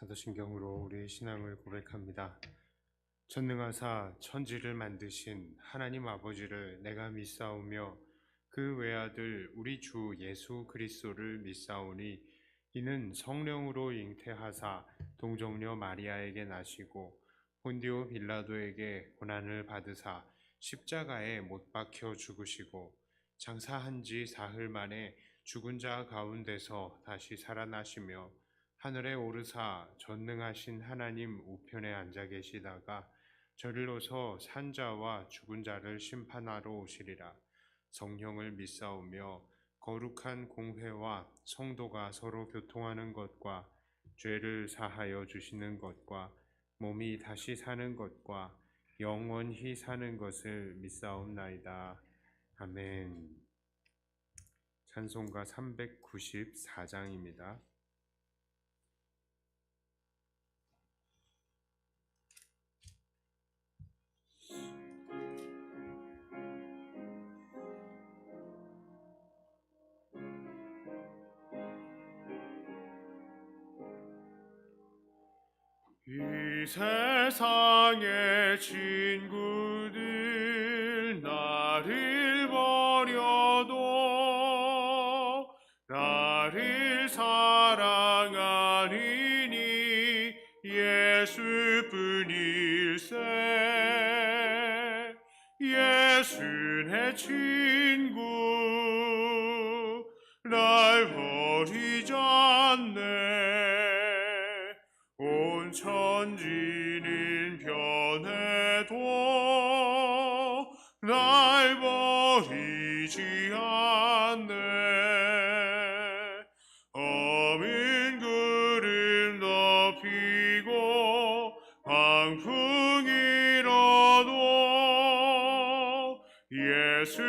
사도신경으로 우리의 신앙을 고백합니다. 전능하사 천지를 만드신 하나님 아버지를 내가 믿사오며 그 외아들 우리 주 예수 그리스도를 믿사오니 이는 성령으로 잉태하사 동정녀 마리아에게 나시고 본디오 빌라도에게 고난을 받으사 십자가에 못 박혀 죽으시고 장사한 지 사흘 만에 죽은 자 가운데서 다시 살아나시며 하늘에 오르사 전능하신 하나님 우편에 앉아 계시다가 저리로서 산자와 죽은 자를 심판하러 오시리라. 성령을 믿사오며 거룩한 공회와 성도가 서로 교통하는 것과 죄를 사하여 주시는 것과 몸이 다시 사는 것과 영원히 사는 것을 믿사옵나이다. 아멘. 찬송가 394장입니다. 이 세상의 친구들 나를 버려도 나를 사랑하리니 예수뿐일세. 예수 내 친구 날 버리지 않네. 온 천지는 변해도 날 버리지 않네. 어민 구름 덮이고 광풍이 일어도 예수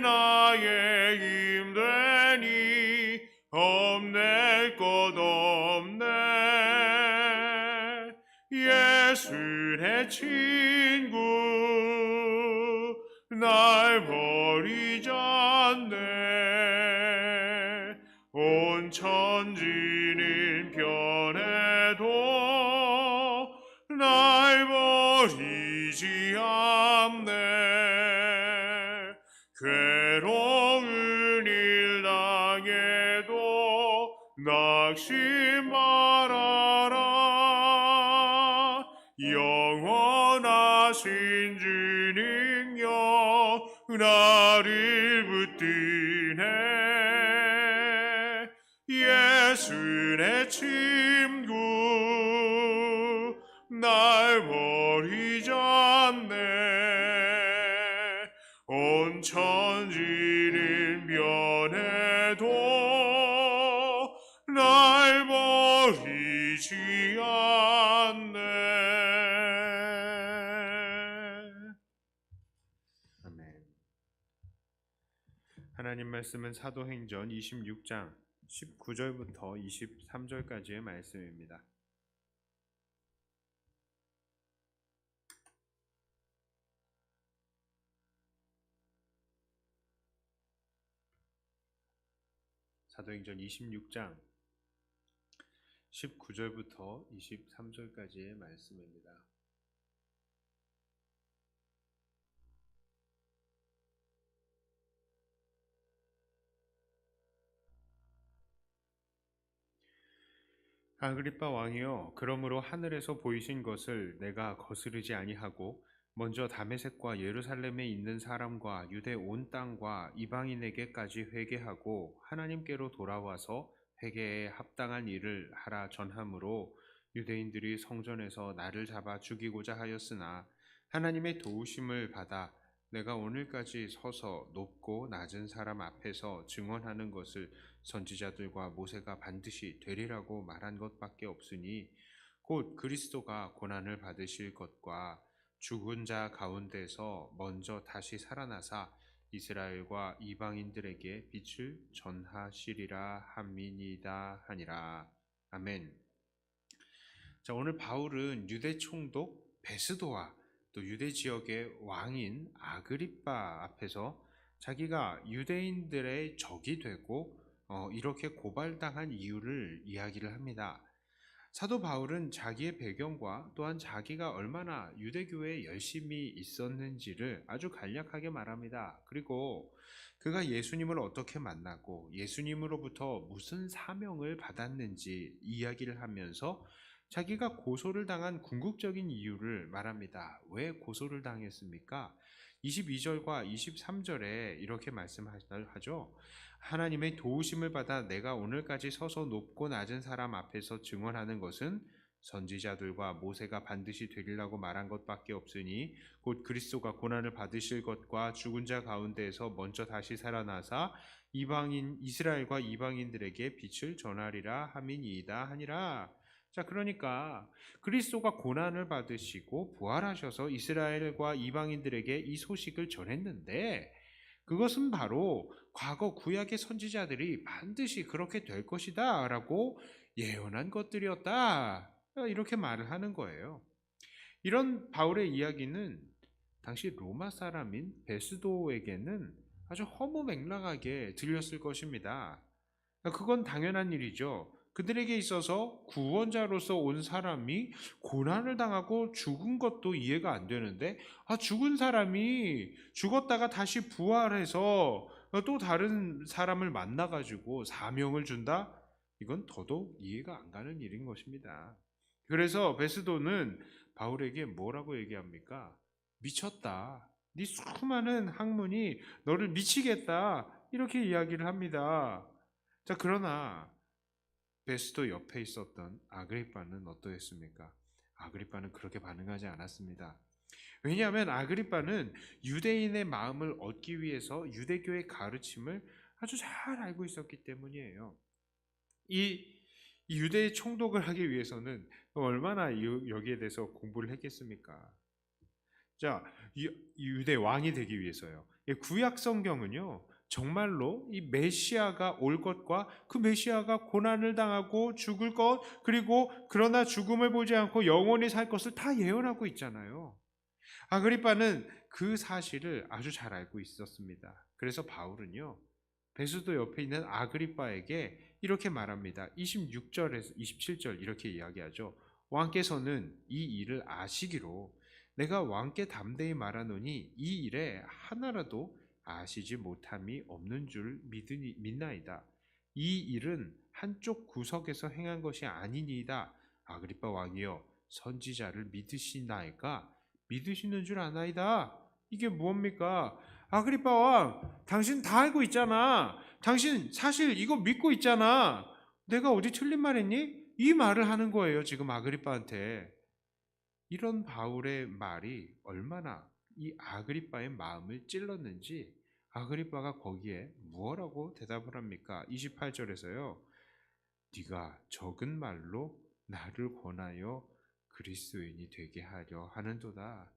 나의 힘되니 겁낼 것 없네. 예수 내 친구 날 버리지 않네. 온 천지는 변해도 날 버리지 않네. 괴로운 일 당해도 낙심 말아라. 영원하신 주 능력 나를 붙드네. 예수 내 친구 날 버리지 않네. 온 천지는 변해도 날 버리지 않네. 아멘. 하나님 말씀은 사도행전 26장 19절부터 23절까지의 말씀입니다. 사도행전 26장 19절부터 23절까지의 말씀입니다. 아그리빠 왕이여, 그러므로 하늘에서 보이신 것을 내가 거스르지 아니하고 먼저 다메섹과 예루살렘에 있는 사람과 유대 온 땅과 이방인에게까지 회개하고 하나님께로 돌아와서 회개에 합당한 일을 하라 전함으로 유대인들이 성전에서 나를 잡아 죽이고자 하였으나 하나님의 도우심을 받아 내가 오늘까지 서서 높고 낮은 사람 앞에서 증언하는 것을 선지자들과 모세가 반드시 되리라고 말한 것밖에 없으니 곧 그리스도가 고난을 받으실 것과 죽은 자 가운데서 먼저 다시 살아나사 이스라엘과 이방인들에게 빛을 전하시리라 함이니이다 하니라. 아멘. 자, 오늘 바울은 유대 총독 베스도와 또 유대 지역의 왕인 아그리빠 앞에서 자기가 유대인들의 적이 되고 이렇게 고발당한 이유를 이야기를 합니다. 사도 바울은 자기의 배경과 또한 자기가 얼마나 유대교회에 열심히 있었는지를 아주 간략하게 말합니다. 그리고 그가 예수님을 어떻게 만나고 예수님으로부터 무슨 사명을 받았는지 이야기를 하면서 자기가 고소를 당한 궁극적인 이유를 말합니다. 왜 고소를 당했습니까? 22절과 23절에 이렇게 말씀하죠. 하나님의 도우심을 받아 내가 오늘까지 서서 높고 낮은 사람 앞에서 증언하는 것은 선지자들과 모세가 반드시 되리라고 말한 것밖에 없으니 곧 그리스도가 고난을 받으실 것과 죽은 자 가운데에서 먼저 다시 살아나사 이방인 이스라엘과 이방인들에게 빛을 전하리라 함이니이다 하니라. 자, 그러니까 그리스도가 고난을 받으시고 부활하셔서 이스라엘과 이방인들에게 이 소식을 전했는데 그것은 바로 과거 구약의 선지자들이 반드시 그렇게 될 것이다 라고 예언한 것들이었다. 이렇게 말을 하는 거예요. 이런 바울의 이야기는 당시 로마 사람인 베스도에게는 아주 허무맹랑하게 들렸을 것입니다. 그건 당연한 일이죠. 그들에게 있어서 구원자로서 온 사람이 고난을 당하고 죽은 것도 이해가 안 되는데, 죽은 사람이 죽었다가 다시 부활해서 또 다른 사람을 만나가지고 사명을 준다? 이건 더더욱 이해가 안 가는 일인 것입니다. 그래서 베스도는 바울에게 뭐라고 얘기합니까? 미쳤다. 네 수많은 학문이 너를 미치겠다. 이렇게 이야기를 합니다. 자, 그러나 베스도 옆에 있었던 아그리빠는 어떠했습니까? 아그리빠는 그렇게 반응하지 않았습니다. 왜냐하면 아그리빠는 유대인의 마음을 얻기 위해서 유대교의 가르침을 아주 잘 알고 있었기 때문이에요. 이 유대의 총독을 하기 위해서는 얼마나 여기에 대해서 공부를 했겠습니까? 자, 유대 왕이 되기 위해서요. 구약 성경은요, 정말로 이 메시아가 올 것과 그 메시아가 고난을 당하고 죽을 것, 그리고 그러나 죽음을 보지 않고 영원히 살 것을 다 예언하고 있잖아요. 아그리빠는 그 사실을 아주 잘 알고 있었습니다. 그래서 바울은요, 베스도 옆에 있는 아그리빠에게 이렇게 말합니다. 26절에서 27절 이렇게 이야기하죠. 왕께서는 이 일을 아시기로 내가 왕께 담대히 말하노니 이 일에 하나라도 아시지 못함이 없는 줄 믿나이다. 이 일은 한쪽 구석에서 행한 것이 아니니이다. 아그리빠 왕이여, 선지자를 믿으시나이까? 믿으시는 줄 아나이다. 이게 무엇입니까? 아그리빠 왕, 당신 다 알고 있잖아. 당신 사실 이거 믿고 있잖아. 내가 어디 틀린 말 했니? 이 말을 하는 거예요, 지금 아그리빠한테. 이런 바울의 말이 얼마나 이 아그리빠의 마음을 찔렀는지 아그리빠가 거기에 무엇라고 대답을 합니까? 28절에서요. 네가 적은 말로 나를 권하여 그리스도인이 되게 하려 하는도다.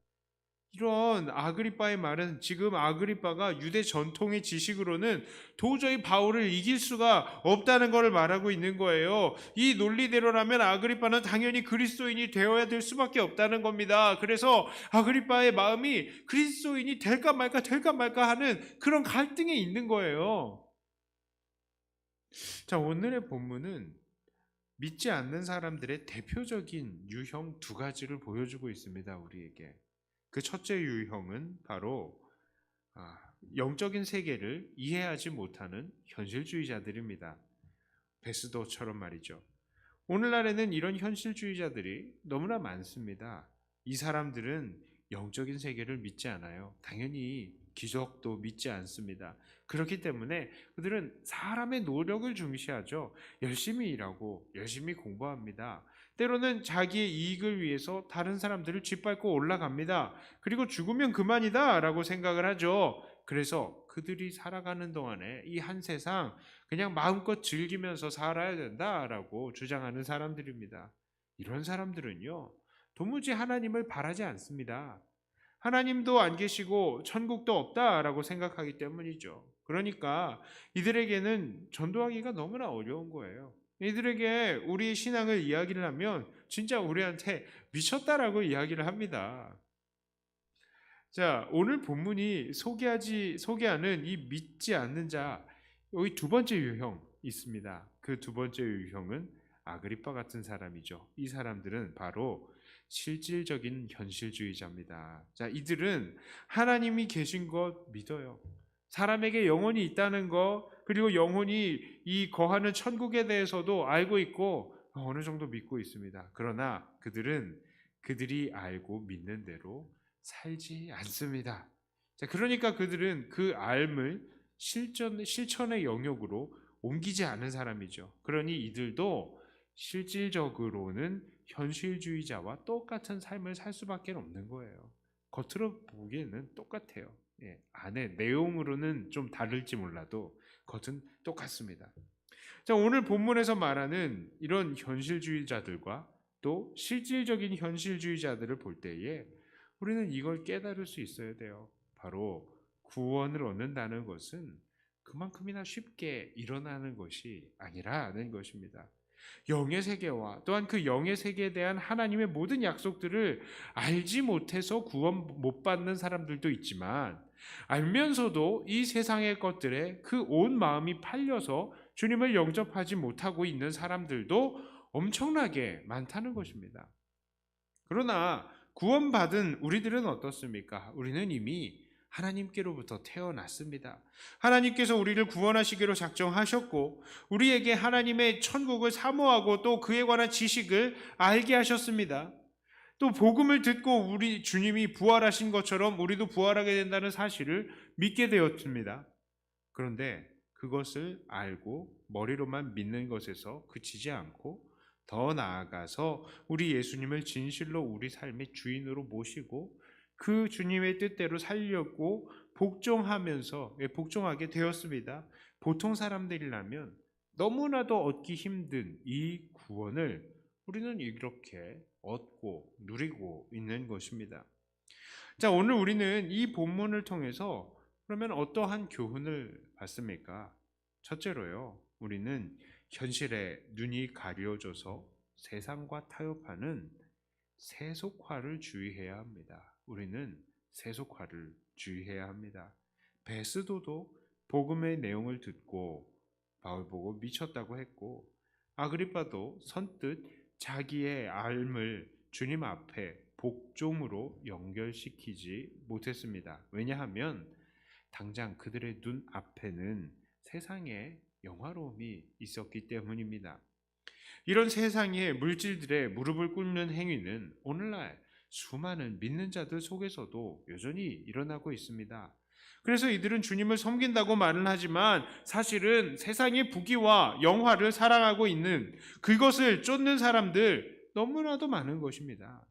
이런 아그리빠의 말은 지금 아그리빠가 유대 전통의 지식으로는 도저히 바울을 이길 수가 없다는 것을 말하고 있는 거예요. 이 논리대로라면 아그리빠는 당연히 그리스도인이 되어야 될 수밖에 없다는 겁니다. 그래서 아그리빠의 마음이 그리스도인이 될까 말까 하는 그런 갈등에 있는 거예요. 자, 오늘의 본문은 믿지 않는 사람들의 대표적인 유형 두 가지를 보여주고 있습니다, 우리에게. 그 첫째 유형은 바로 영적인 세계를 이해하지 못하는 현실주의자들입니다. 베스도처럼 말이죠. 오늘날에는 이런 현실주의자들이 너무나 많습니다. 이 사람들은 영적인 세계를 믿지 않아요. 당연히 기적도 믿지 않습니다. 그렇기 때문에 그들은 사람의 노력을 중시하죠. 열심히 일하고 열심히 공부합니다. 때로는 자기의 이익을 위해서 다른 사람들을 짓밟고 올라갑니다. 그리고 죽으면 그만이다 라고 생각을 하죠. 그래서 그들이 살아가는 동안에 이 한 세상 그냥 마음껏 즐기면서 살아야 된다라고 주장하는 사람들입니다. 이런 사람들은요, 도무지 하나님을 바라지 않습니다. 하나님도 안 계시고 천국도 없다라고 생각하기 때문이죠. 그러니까 이들에게는 전도하기가 너무나 어려운 거예요. 이들에게 우리의 신앙을 이야기를 하면 진짜 우리한테 미쳤다라고 이야기를 합니다. 자, 오늘 본문이 소개하는 이 믿지 않는 자, 여기 두 번째 유형 있습니다. 그 두 번째 유형은 아그리파 같은 사람이죠. 이 사람들은 바로 실질적인 현실주의자입니다. 자, 이들은 하나님이 계신 것 믿어요. 사람에게 영혼이 있다는 것, 그리고 영혼이 이 거하는 천국에 대해서도 알고 있고 어느 정도 믿고 있습니다. 그러나 그들은 그들이 알고 믿는 대로 살지 않습니다. 자, 그러니까 그들은 그 알을 실천의 영역으로 옮기지 않은 사람이죠. 그러니 이들도 실질적으로는 현실주의자와 똑같은 삶을 살 수밖에 없는 거예요. 겉으로 보기에는 똑같아요. 안에 내용으로는 좀 다를지 몰라도 겉은 똑같습니다. 자, 오늘 본문에서 말하는 이런 현실주의자들과 또 실질적인 현실주의자들을 볼 때에 우리는 이걸 깨달을 수 있어야 돼요. 바로 구원을 얻는다는 것은 그만큼이나 쉽게 일어나는 것이 아니라는 것입니다. 영의 세계와 또한 그 영의 세계에 대한 하나님의 모든 약속들을 알지 못해서 구원 못 받는 사람들도 있지만, 알면서도 이 세상의 것들에 그 온 마음이 팔려서 주님을 영접하지 못하고 있는 사람들도 엄청나게 많다는 것입니다. 그러나 구원받은 우리들은 어떻습니까? 우리는 이미 하나님께로부터 태어났습니다. 하나님께서 우리를 구원하시기로 작정하셨고 우리에게 하나님의 천국을 사모하고 또 그에 관한 지식을 알게 하셨습니다. 또 복음을 듣고 우리 주님이 부활하신 것처럼 우리도 부활하게 된다는 사실을 믿게 되었습니다. 그런데 그것을 알고 머리로만 믿는 것에서 그치지 않고 더 나아가서 우리 예수님을 진실로 우리 삶의 주인으로 모시고 그 주님의 뜻대로 살려고 복종하게 되었습니다. 보통 사람들이라면 너무나도 얻기 힘든 이 구원을 우리는 이렇게 얻고 누리고 있는 것입니다. 자, 오늘 우리는 이 본문을 통해서 그러면 어떠한 교훈을 받습니까? 첫째로요, 우리는 현실에 눈이 가려져서 세상과 타협하는 세속화를 주의해야 합니다. 우리는 세속화를 주의해야 합니다. 베스도도 복음의 내용을 듣고 바울 보고 미쳤다고 했고, 아그리빠도 선뜻 자기의 삶을 주님 앞에 복종으로 연결시키지 못했습니다. 왜냐하면 당장 그들의 눈 앞에는 세상의 영화로움이 있었기 때문입니다. 이런 세상의 물질들의 무릎을 꿇는 행위는 오늘날 수많은 믿는 자들 속에서도 여전히 일어나고 있습니다. 그래서 이들은 주님을 섬긴다고 말은 하지만 사실은 세상의 부귀와 영화를 사랑하고 있는 그것을 쫓는 사람들 너무나도 많은 것입니다.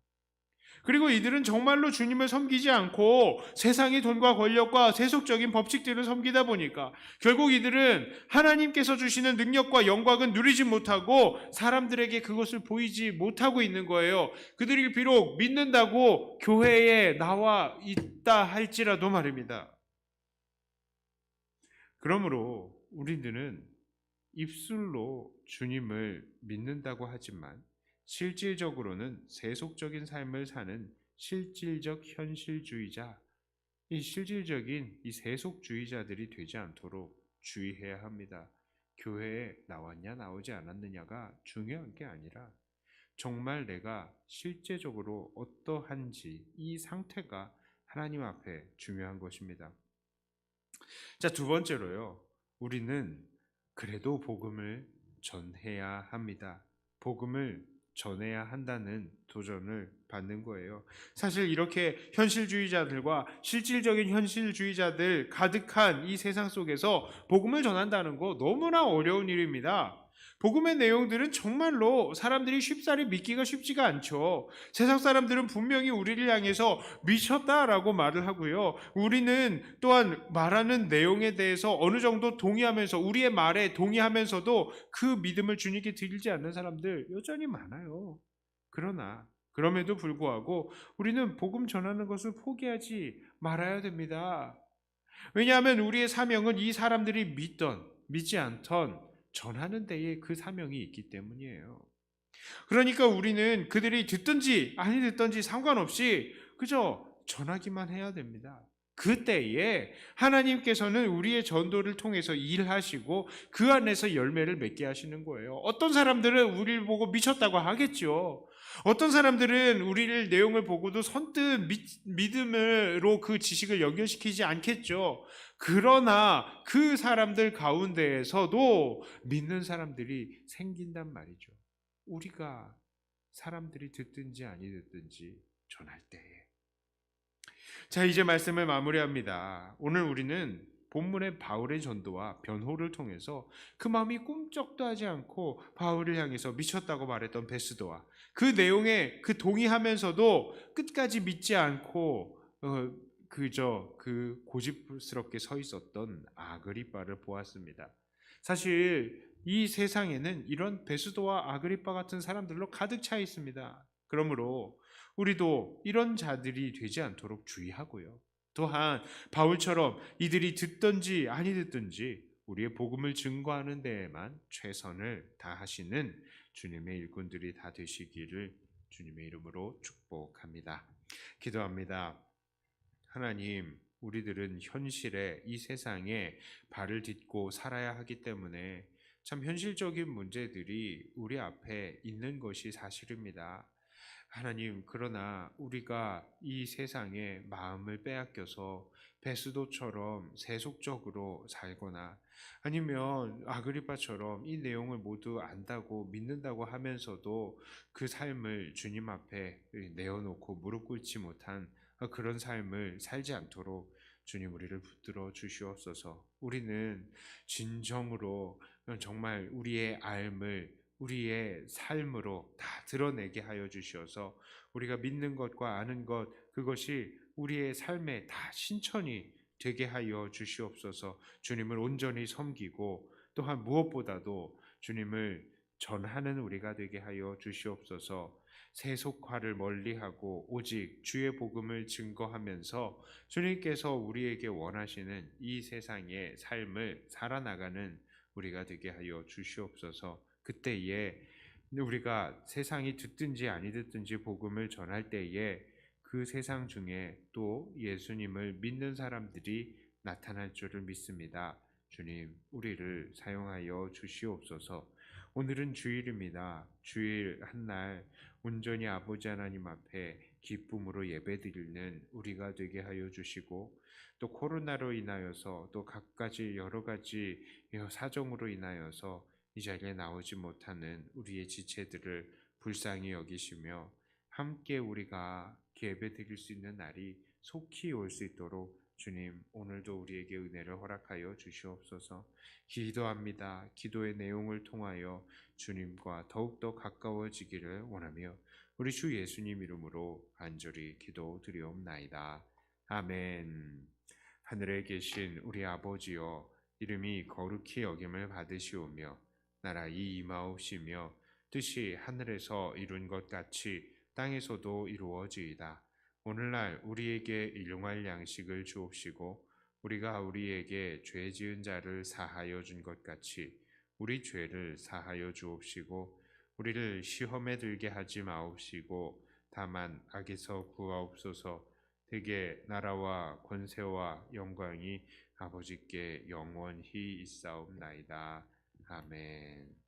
그리고 이들은 정말로 주님을 섬기지 않고 세상의 돈과 권력과 세속적인 법칙들을 섬기다 보니까 결국 이들은 하나님께서 주시는 능력과 영광은 누리지 못하고 사람들에게 그것을 보이지 못하고 있는 거예요. 그들이 비록 믿는다고 교회에 나와 있다 할지라도 말입니다. 그러므로 우리들은 입술로 주님을 믿는다고 하지만 실질적으로는 세속적인 삶을 사는 실질적 현실주의자, 이 실질적인 이 세속주의자들이 되지 않도록 주의해야 합니다. 교회에 나왔냐 나오지 않았느냐가 중요한 게 아니라 정말 내가 실제적으로 어떠한지 이 상태가 하나님 앞에 중요한 것입니다. 자, 두 번째로요, 우리는 그래도 복음을 전해야 합니다. 복음을 전해야 한다는 도전을 받는 거예요. 사실 이렇게 현실주의자들과 실질적인 현실주의자들 가득한 이 세상 속에서 복음을 전한다는 거 너무나 어려운 일입니다. 복음의 내용들은 정말로 사람들이 쉽사리 믿기가 쉽지가 않죠. 세상 사람들은 분명히 우리를 향해서 미쳤다라고 말을 하고요. 우리는 또한 말하는 내용에 대해서 어느 정도 동의하면서 우리의 말에 동의하면서도 그 믿음을 주님께 드리지 않는 사람들 여전히 많아요. 그러나 그럼에도 불구하고 우리는 복음 전하는 것을 포기하지 말아야 됩니다. 왜냐하면 우리의 사명은 이 사람들이 믿지 않던 전하는 데에 그 사명이 있기 때문이에요. 그러니까 우리는 그들이 듣든지 아니 듣든지 상관없이 그저 전하기만 해야 됩니다. 그때에 하나님께서는 우리의 전도를 통해서 일하시고 그 안에서 열매를 맺게 하시는 거예요. 어떤 사람들은 우리를 보고 미쳤다고 하겠죠. 어떤 사람들은 우리를 내용을 보고도 선뜻 믿음으로 그 지식을 연결시키지 않겠죠. 그러나 그 사람들 가운데에서도 믿는 사람들이 생긴단 말이죠. 우리가 사람들이 듣든지 아니 듣든지 전할 때에. 자, 이제 말씀을 마무리합니다. 오늘 우리는 본문의 바울의 전도와 변호를 통해서 그 마음이 꿈쩍도 하지 않고 바울을 향해서 미쳤다고 말했던 베스도와 그 내용에 그 동의하면서도 끝까지 믿지 않고 그저 그 고집스럽게 서 있었던 아그리빠를 보았습니다. 사실 이 세상에는 이런 베스도와 아그리빠 같은 사람들로 가득 차 있습니다. 그러므로 우리도 이런 자들이 되지 않도록 주의하고요. 또한 바울처럼 이들이 듣든지 아니 듣든지 우리의 복음을 증거하는 데에만 최선을 다하시는 주님의 일꾼들이 다 되시기를 주님의 이름으로 축복합니다. 기도합니다. 하나님, 우리들은 현실에 이 세상에 발을 딛고 살아야 하기 때문에 참 현실적인 문제들이 우리 앞에 있는 것이 사실입니다. 하나님, 그러나 우리가 이 세상에 마음을 빼앗겨서 베스도처럼 세속적으로 살거나 아니면 아그리빠처럼 이 내용을 모두 안다고 믿는다고 하면서도 그 삶을 주님 앞에 내어놓고 무릎 꿇지 못한 그런 삶을 살지 않도록 주님 우리를 붙들어 주시옵소서. 우리는 진정으로 정말 우리의 삶을 우리의 삶으로 다 드러내게 하여 주시어서 우리가 믿는 것과 아는 것 그것이 우리의 삶에 다 신천이 되게 하여 주시옵소서. 주님을 온전히 섬기고 또한 무엇보다도 주님을 전하는 우리가 되게 하여 주시옵소서. 세속화를 멀리하고 오직 주의 복음을 증거하면서 주님께서 우리에게 원하시는 이 세상의 삶을 살아나가는 우리가 되게 하여 주시옵소서. 그때에 우리가 세상이 듣든지 아니 듣든지 복음을 전할 때에 그 세상 중에 또 예수님을 믿는 사람들이 나타날 줄을 믿습니다. 주님, 우리를 사용하여 주시옵소서. 오늘은 주일입니다. 주일 한날 온전히 아버지 하나님 앞에 기쁨으로 예배드리는 우리가 되게 하여 주시고 또 코로나로 인하여서 또 각가지 여러 가지 사정으로 인하여서 이 자리에 나오지 못하는 우리의 지체들을 불쌍히 여기시며 함께 우리가 예배 드릴 수 있는 날이 속히 올 수 있도록 주님 오늘도 우리에게 은혜를 허락하여 주시옵소서. 기도합니다. 기도의 내용을 통하여 주님과 더욱더 가까워지기를 원하며 우리 주 예수님 이름으로 간절히 기도드리옵나이다. 아멘. 하늘에 계신 우리 아버지여, 이름이 거룩히 여김을 받으시오며 나라의 임하옵시며 뜻이 하늘에서 이룬 것 같이 땅에서도 이루어지이다. 오늘날 우리에게 일용할 양식을 주옵시고 우리가 우리에게 죄 지은 자를 사하여 준 것 같이 우리 죄를 사하여 주옵시고 우리를 시험에 들게 하지 마옵시고 다만 악에서 구하옵소서. 대개 나라와 권세와 영광이 아버지께 영원히 있사옵나이다. 아멘.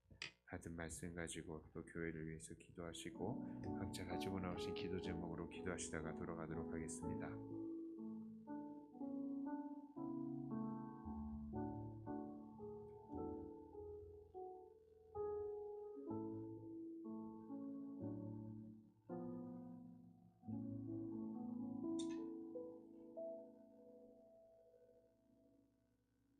받은 말씀 가지고 또 교회를 위해서 기도하시고 각자 가지고 나오신 기도 제목으로 기도하시다가 돌아가도록 하겠습니다.